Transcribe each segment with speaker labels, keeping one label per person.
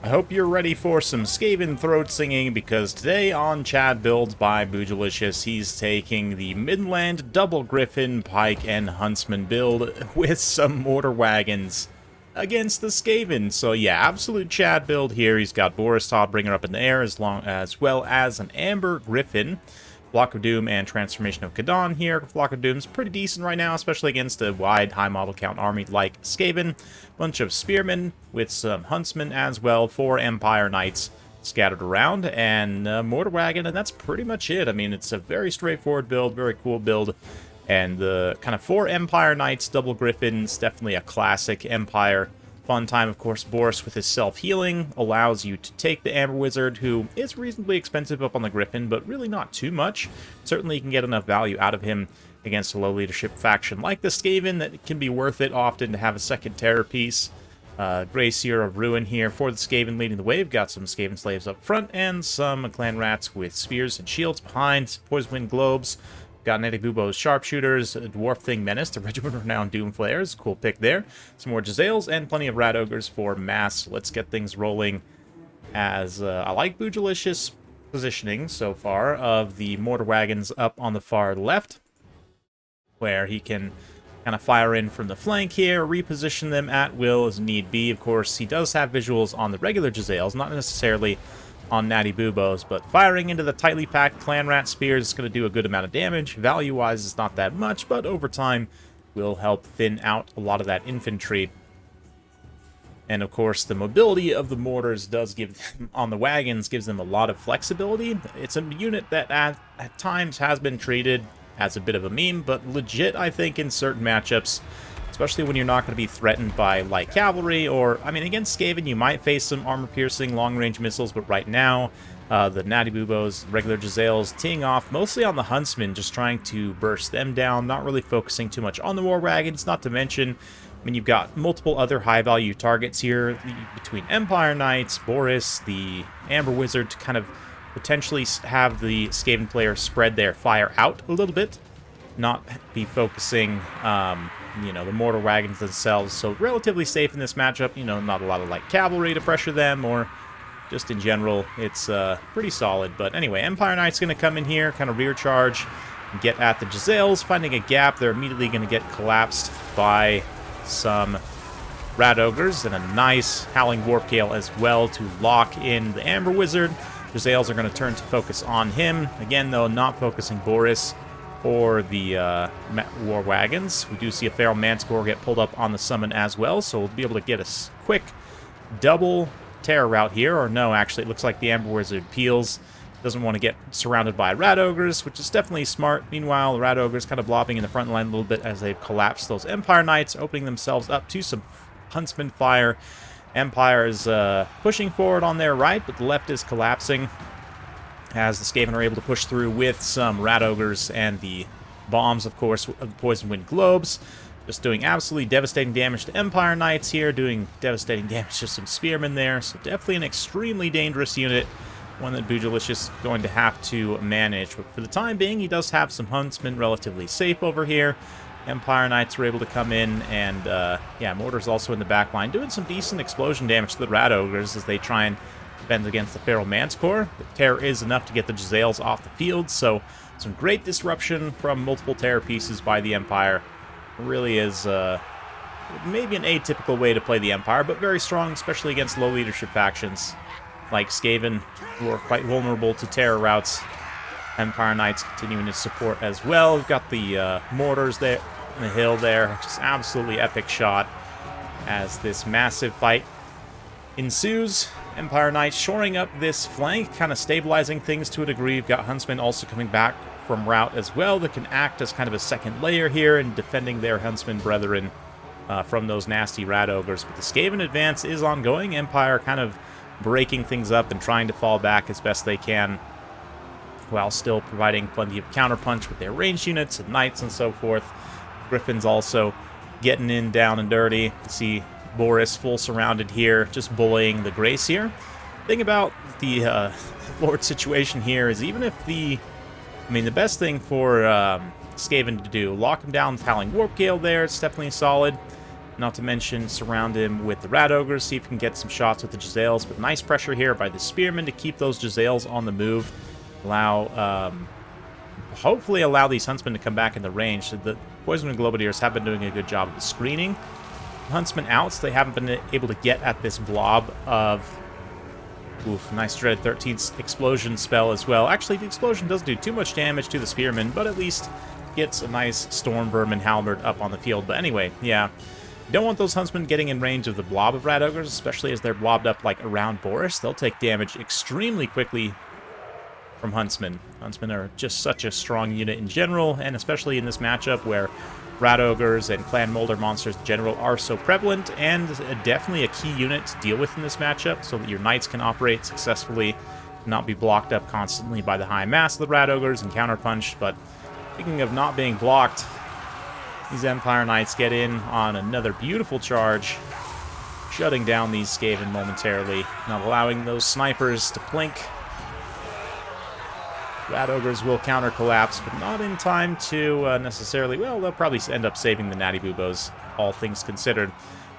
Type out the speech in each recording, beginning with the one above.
Speaker 1: I hope you're ready for some Skaven throat singing, because today on Chad Builds by Boojilicious, he's taking the Midland Double Griffin, Pike, and Huntsman build with some mortar wagons against the Skaven. So yeah, absolute Chad build here. He's got Boris Todd Bringer up in the air, as well as an Amber Griffin, Flock of Doom, and Transformation of Kadon here. Flock of Doom's pretty decent right now, especially against a wide high model count army like Skaven. Bunch of Spearmen with some Huntsmen as well, 4 Empire Knights scattered around, and Mortar Wagon, and that's pretty much it. I mean, it's a very straightforward build, very cool build, and the kind of 4 Empire Knights, Double Griffins, definitely a classic Empire fun time. Of course, Boris with his self-healing allows you to take the Amber Wizard, who is reasonably expensive up on the Griffin, but really not too much. Certainly you can get enough value out of him against a low leadership faction like the Skaven that it can be worth it often to have a second terror piece. Gracier of Ruin here for the Skaven leading the way. We've got some Skaven slaves up front and some clan rats with spears and shields behind. Poison Wind Globes. Got Nettie Bubo's Sharpshooters, a Dwarf Thing Menace, the Regiment of Renowned Doom Flares, cool pick there. Some more Jezzails, and plenty of Rat Ogres for mass. Let's get things rolling, as I like Boojilicious' positioning so far of the Mortar Wagons up on the far left, where he can kind of fire in from the flank here, reposition them at will as need be. Of course, he does have visuals on the regular Jezzails, not necessarily on Natty Bubos, but firing into the tightly packed Clan Rat Spears is going to do a good amount of damage. Value-wise, it's not that much, but over time will help thin out a lot of that infantry. And of course, the mobility of the mortars does give them, on the wagons, gives them a lot of flexibility. It's a unit that at times has been treated as a bit of a meme, but legit, I think, in certain matchups, especially when you're not going to be threatened by light cavalry, or, I mean, against Skaven, you might face some armor-piercing, long-range missiles, but right now, the Natty Bubos, regular Jezzails, teeing off mostly on the Huntsmen, just trying to burst them down, not really focusing too much on the War Wagons, not to mention, I mean, you've got multiple other high-value targets here, between Empire Knights, Boris, the Amber Wizard, to kind of potentially have the Skaven player spread their fire out a little bit, not be focusing, you know, the mortar wagons themselves. So relatively safe in this matchup. You know, not a lot of light cavalry to pressure them, or just in general, it's pretty solid. But anyway, Empire Knight's going to come in here, kind of rear charge, and get at the Jezzails. Finding a gap, they're immediately going to get collapsed by some Rat Ogres, and a nice Howling Warp Gale as well to lock in the Amber Wizard. Jezzails are going to turn to focus on him. Again, though, not focusing Boris or the War Wagons. We do see a Feral Manticore get pulled up on the summon as well, so we'll be able to get a quick double terror route here. Or no, actually, it looks like the Amber Wizard peels. Doesn't want to get surrounded by Rat Ogres, which is definitely smart. Meanwhile, the Rat Ogres kind of blobbing in the front line a little bit as they've collapsed those Empire Knights, opening themselves up to some Huntsman fire. Empire is pushing forward on their right, but the left is collapsing, as the Skaven are able to push through with some Rat Ogres and the bombs, of course, of the Poison Wind Globes. Just doing absolutely devastating damage to Empire Knights here, doing devastating damage to some Spearmen there. So definitely an extremely dangerous unit, one that Boojilicious is going to have to manage. But for the time being, he does have some Huntsmen relatively safe over here. Empire Knights were able to come in, and yeah, Mortar's also in the back line, doing some decent explosion damage to the Rat Ogres as they try and defend against the Feral Manticore. The terror is enough to get the Jezzails off the field, so some great disruption from multiple terror pieces by the Empire. It really is maybe an atypical way to play the Empire, but very strong, especially against low leadership factions like Skaven, who are quite vulnerable to terror routes. Empire Knights continuing to support as well. We've got the mortars there on the hill there. Just absolutely epic shot as this massive fight ensues. Empire Knights shoring up this flank, kind of stabilizing things to a degree. We've got Huntsmen also coming back from route as well that can act as kind of a second layer here in defending their Huntsman brethren from those nasty Rat Ogres. But the Skaven advance is ongoing. Empire kind of breaking things up and trying to fall back as best they can, while still providing plenty of counterpunch with their ranged units and knights and so forth. Griffins also getting in down and dirty. You see Boris full surrounded here, just bullying the Gracier. Thing about the Lord situation here is, even if the best thing for Skaven to do, lock him down with Howling Warp Gale there, it's definitely solid. Not to mention surround him with the Rat Ogres, see if we can get some shots with the Giselles. But nice pressure here by the Spearmen to keep those Giselles on the move. Hopefully allow these Huntsmen to come back in the range. So the Poison-Winged Globadiers have been doing a good job of the screening. Huntsmen outs, they haven't been able to get at this blob of... Oof, nice Dreaded 13th explosion spell as well. Actually, the explosion doesn't do too much damage to the Spearmen, but at least gets a nice Storm Vermin Halberd up on the field. But anyway, yeah. Don't want those Huntsmen getting in range of the blob of Rat Ogres, especially as they're blobbed up like around Boris. They'll take damage extremely quickly from Huntsmen. Huntsmen are just such a strong unit in general, and especially in this matchup where Rat Ogres and Clan Molder monsters in general are so prevalent, and definitely a key unit to deal with in this matchup so that your Knights can operate successfully, not be blocked up constantly by the high mass of the Rat Ogres and counterpunched. But speaking of not being blocked, these Empire Knights get in on another beautiful charge, shutting down these Skaven momentarily, not allowing those snipers to blink. Rat Ogres will counter-collapse, but not in time to necessarily... Well, they'll probably end up saving the Natty Boobos, all things considered.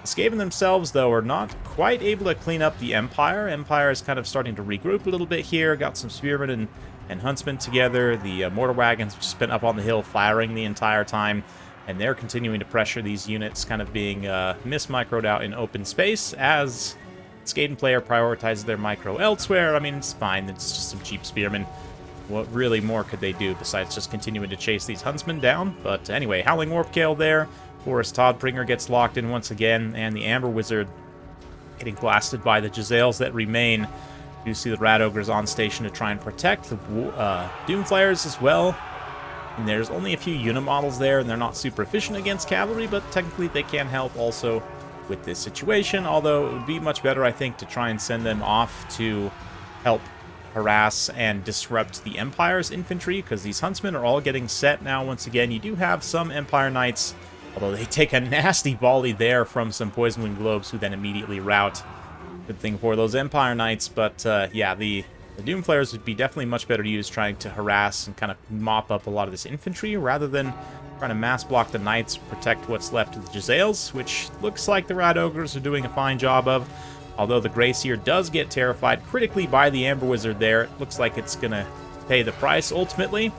Speaker 1: The Skaven themselves, though, are not quite able to clean up the Empire. Empire is kind of starting to regroup a little bit here. Got some Spearmen and Huntsmen together. The Mortar Wagons have just been up on the hill firing the entire time, and they're continuing to pressure these units, kind of being mis-microed out in open space as Skaven player prioritizes their micro elsewhere. I mean, it's fine. It's just some cheap Spearmen. What really more could they do besides just continuing to chase these Huntsmen down? But anyway, Howling Warp Gale there. Forest Todbringer gets locked in once again, and the Amber Wizard getting blasted by the Giselles that remain. You see the Rat Ogres on station to try and protect the Doomflayers as well. And there's only a few unimodels there, and they're not super efficient against cavalry, but technically they can help also with this situation. Although it would be much better, I think, to try and send them off to help harass and disrupt the Empire's infantry, because these Huntsmen are all getting set now. Once again, you do have some Empire Knights, although they take a nasty volley there from some Poison-Winged Globes, who then immediately rout. Good thing for those Empire Knights, but yeah, the Doomflayers would be definitely much better used trying to harass and kind of mop up a lot of this infantry, rather than trying to mass block the Knights, protect what's left of the Giselles, which looks like the Rat Ogres are doing a fine job of. Although the Grey Seer does get terrified critically by the Amber Wizard there, it looks like it's going to pay the price ultimately.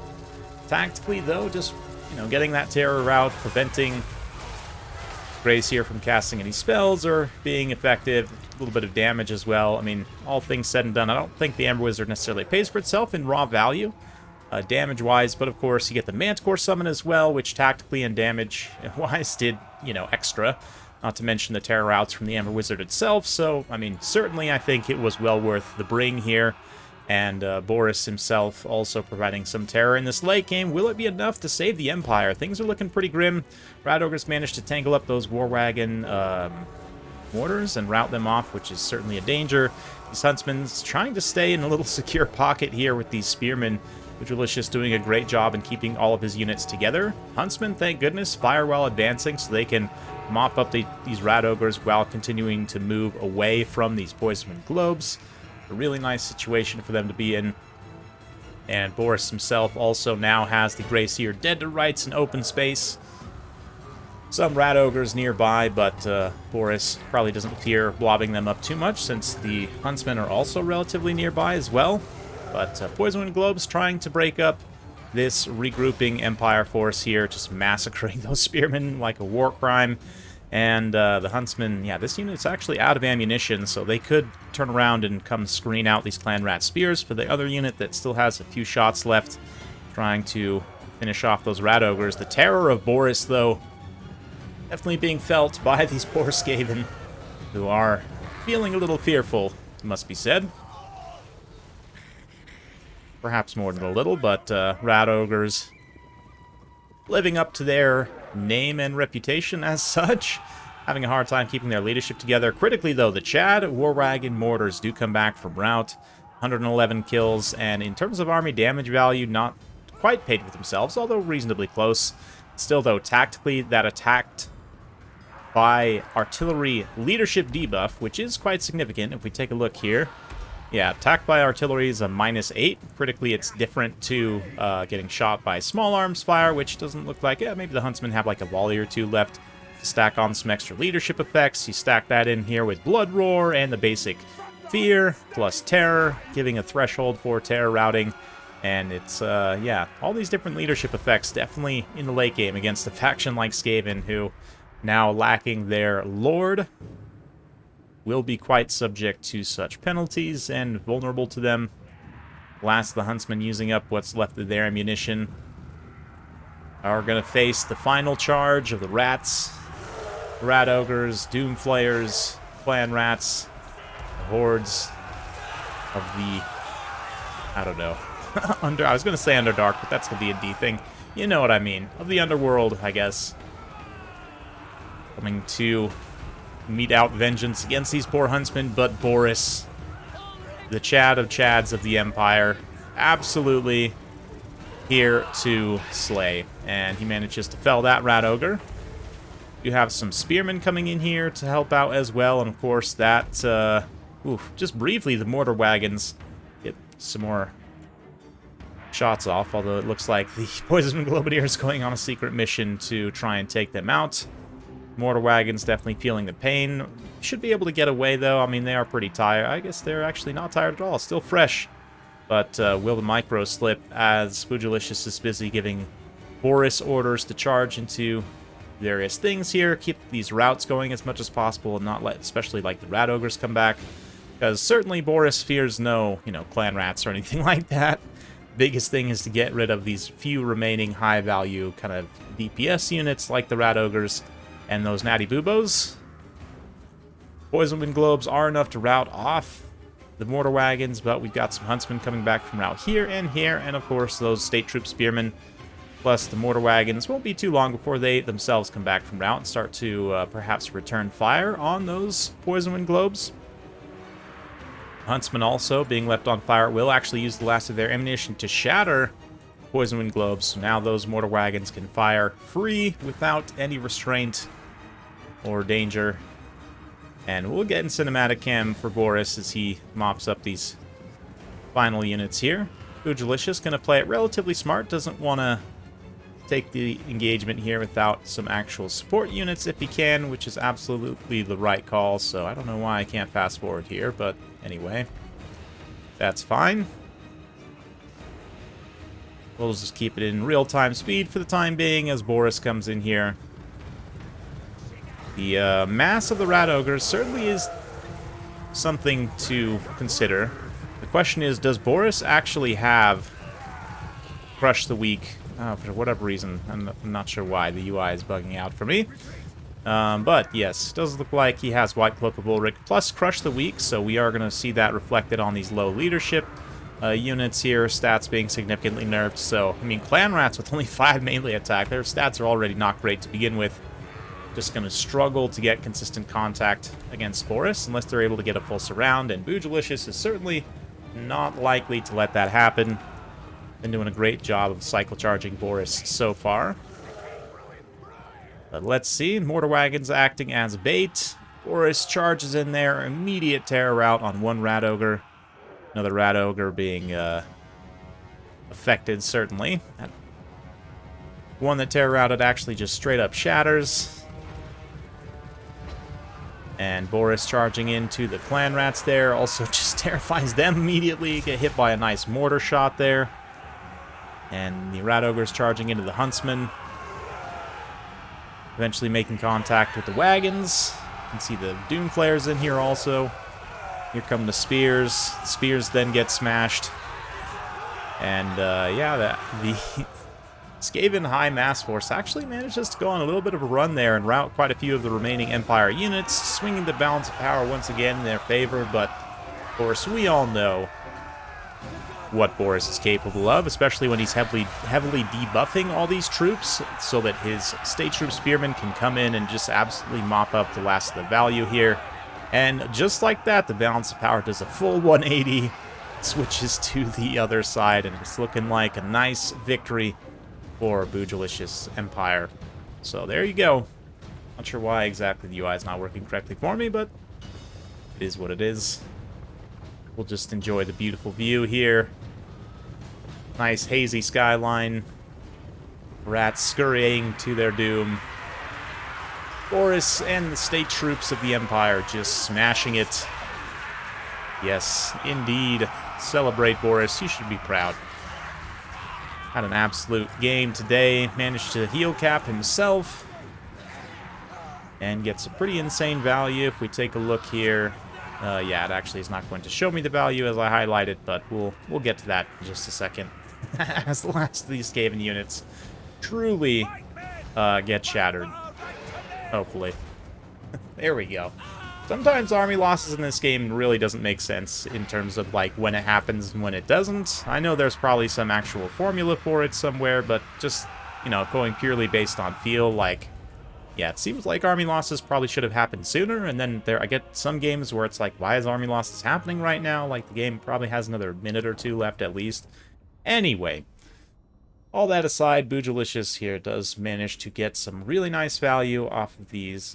Speaker 1: Tactically, though, just, getting that terror out, preventing Grey Seer from casting any spells or being effective. A little bit of damage as well. I mean, all things said and done, I don't think the Amber Wizard necessarily pays for itself in raw value, damage-wise, but of course you get the Manticore Summon as well, which tactically and damage-wise did, extra. Not to mention the terror outs from the Amber Wizard itself. So, I mean, certainly I think it was well worth the bring here. And Boris himself also providing some terror in this late game. Will it be enough to save the Empire? Things are looking pretty grim. Rat Ogres managed to tangle up those War Wagon mortars and rout them off, which is certainly a danger. These Huntsmen's trying to stay in a little secure pocket here with these Spearmen. Vigilicious doing a great job in keeping all of his units together. Huntsmen, thank goodness, fire while advancing so they can mop up these Rat Ogres while continuing to move away from these Poison-Winged Globes. A really nice situation for them to be in. And Boris himself also now has the Grey Seer dead to rights in open space. Some Rat Ogres nearby, but Boris probably doesn't fear blobbing them up too much since the Huntsmen are also relatively nearby as well. But Poison-Winged Globes trying to break up this regrouping Empire force here, just massacring those Spearmen like a war crime. And the Huntsmen, yeah, this unit's actually out of ammunition, so they could turn around and come screen out these Clan Rat Spears for the other unit that still has a few shots left, trying to finish off those Rat Ogres. The terror of Boris, though, definitely being felt by these poor Skaven, who are feeling a little fearful, it must be said. Perhaps more than a little, but Rat Ogres living up to their name and reputation as such, having a hard time keeping their leadership together. Critically, though, the Chad War Wagon Mortars do come back from rout. 111 kills, and in terms of army damage value, not quite paid for themselves, although reasonably close. Still, though, tactically, that attacked by artillery leadership debuff, which is quite significant if we take a look here. Yeah, attacked by artillery is a -8. Critically, it's different to getting shot by small arms fire, which doesn't look like... Yeah, maybe the Huntsmen have like a volley or two left. to stack on some extra leadership effects. You stack that in here with Blood Roar and the basic Fear plus Terror, giving a threshold for terror routing. And it's, yeah, all these different leadership effects definitely in the late game against a faction like Skaven, who, now lacking their Lord, will be quite subject to such penalties and vulnerable to them. Last, the Huntsmen, using up what's left of their ammunition, are going to face the final charge of the Rats, Rat Ogres, Doom Flayers, Clan Rats, the Hordes of the, I don't know, I was going to say Underdark, but that's the D&D thing. You know what I mean. Of the Underworld, I guess. Coming to mete out vengeance against these poor huntsmen, but Boris, the Chad of Chads of the Empire, absolutely here to slay. And he manages to fell that Rat Ogre. You have some Spearmen coming in here to help out as well, and of course that, just briefly, the mortar wagons get some more shots off, although it looks like the Poison Globadier is going on a secret mission to try and take them out. Mortar wagons definitely feeling the pain. Should be able to get away, though. I mean, they are pretty tired. I guess they're actually not tired at all. Still fresh. But will the micro slip as Spoogilicious is busy giving Boris orders to charge into various things here. Keep these routes going as much as possible and not let, especially like the Rat Ogres, come back. Because certainly Boris fears no, clan rats or anything like that. Biggest thing is to get rid of these few remaining high-value kind of DPS units like the Rat Ogres and those Natty Boobos. Poison Wind Globes are enough to rout off the Mortar Wagons, but we've got some Huntsmen coming back from route here, and of course those State Troop Spearmen, plus the Mortar Wagons. Won't be too long before they themselves come back from route and start to perhaps return fire on those Poison Wind Globes. Huntsmen also, being left on fire, will actually use the last of their ammunition to shatter Poison Wind Globes. So now those Mortar Wagons can fire free without any restraint or danger. And we'll get in cinematic cam for Boris as he mops up these final units here. Spoogilicious going to play it relatively smart, doesn't want to take the engagement here without some actual support units if he can, which is absolutely the right call. So I don't know why I can't fast forward here, but anyway, that's fine. We'll just keep it in real-time speed for the time being as Boris comes in here. The mass of the Rat Ogres certainly is something to consider. The question is, does Boris actually have Crush the Weak? For whatever reason, I'm not sure why. The UI is bugging out for me. But yes, does look like he has White Cloak of Ulrich plus Crush the Weak, so we are going to see that reflected on these low leadership units here, stats being significantly nerfed. So, I mean, Clan Rats with only 5 melee attack, their stats are already not great to begin with. Just going to struggle to get consistent contact against Boris unless they're able to get a full surround, and Spoogilicious is certainly not likely to let that happen. Been doing a great job of cycle charging Boris so far. But let's see, Mortar Wagons acting as bait. Boris charges in there, immediate terror rout on one Rat Ogre. Another Rat Ogre being affected, certainly. That one that terror routed actually just straight up shatters. And Boris charging into the Clan Rats there also just terrifies them immediately. Get hit by a nice mortar shot there. And the Rat Ogres charging into the Huntsmen. Eventually making contact with the wagons. You can see the Doom Flares in here also. Here come the Spears. The Spears then get smashed. And, yeah, the Skaven High Mass Force actually manages to go on a little bit of a run there and rout quite a few of the remaining Empire units, swinging the balance of power once again in their favor, but, of course, we all know what Boris is capable of, especially when he's heavily debuffing all these troops so that his State Troop Spearmen can come in and just absolutely mop up the last of the value here. And just like that, the balance of power does a full 180, switches to the other side, and it's looking like a nice victory for Spoogilicious Empire. So there you go. Not sure why exactly the UI is not working correctly for me, but it is what it is. We'll just enjoy the beautiful view here. Nice hazy skyline. Rats scurrying to their doom. Boris and the state troops of the Empire just smashing it. Yes, indeed. Celebrate, Boris. You should be proud. Had an absolute game today. Managed to heal cap himself. And gets a pretty insane value. If we take a look here, yeah, it actually is not going to show me the value as I highlight it, but we'll get to that in just a second. As the last of these Skaven units truly get shattered. Hopefully. There we go. Sometimes army losses in this game really doesn't make sense in terms of, like, when it happens and when it doesn't. I know there's probably some actual formula for it somewhere, but just, you know, going purely based on feel, like, yeah, it seems like army losses probably should have happened sooner, and then I get some games where it's like, why is army losses happening right now? Like, the game probably has another minute or two left at least. Anyway, all that aside, Boojilicious here does manage to get some really nice value off of these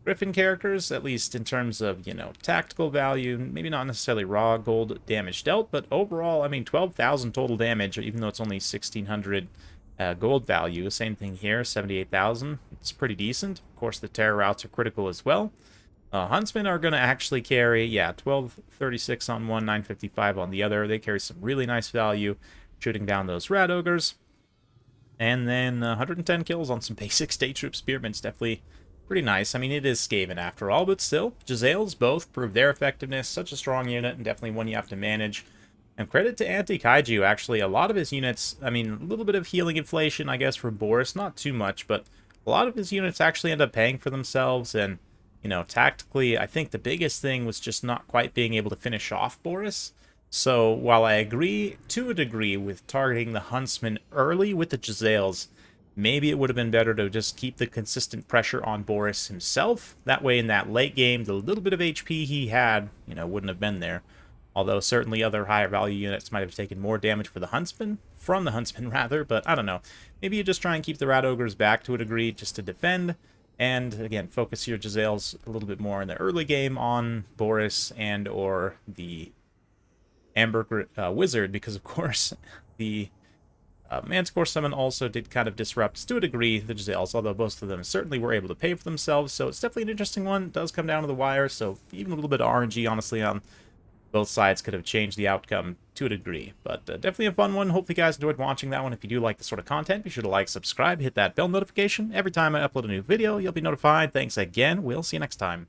Speaker 1: Griffin characters, at least in terms of, you know, tactical value, maybe not necessarily raw gold damage dealt, but overall, I mean, 12,000 total damage, even though it's only 1,600 gold value. Same thing here, 78,000. It's pretty decent. Of course, the terror routes are critical as well. Huntsmen are going to actually carry, yeah, 1236 on one, 955 on the other. They carry some really nice value, shooting down those rat ogres. And then 110 kills on some basic state troop spearments. Definitely pretty nice. I mean, it is Skaven after all, but still, Jezzails both prove their effectiveness. Such a strong unit, and definitely one you have to manage. And credit to Anti-Kaiju, actually. A lot of his units, I mean, a little bit of healing inflation, I guess, for Boris. Not too much, but a lot of his units actually end up paying for themselves. And, you know, tactically, I think the biggest thing was just not quite being able to finish off Boris. So, while I agree, to a degree, with targeting the Huntsman early with the Jezzails, maybe it would have been better to just keep the consistent pressure on Boris himself. That way, in that late game, the little bit of HP he had, you know, wouldn't have been there. Although, certainly other higher value units might have taken more damage for the Huntsman, from the Huntsman, rather, but I don't know. Maybe you just try and keep the Rat Ogres back to a degree, just to defend, and, again, focus your Jezzails a little bit more in the early game on Boris and or the Amber Wizard, because, of course, the Manticore Summon also did kind of disrupt, to a degree, the Jezzails, although most of them certainly were able to pay for themselves, so it's definitely an interesting one. It does come down to the wire, so even a little bit of RNG, honestly, on both sides could have changed the outcome to a degree. But definitely a fun one. Hopefully you guys enjoyed watching that one. If you do like this sort of content, be sure to like, subscribe, hit that bell notification. Every time I upload a new video, you'll be notified. Thanks again. We'll see you next time.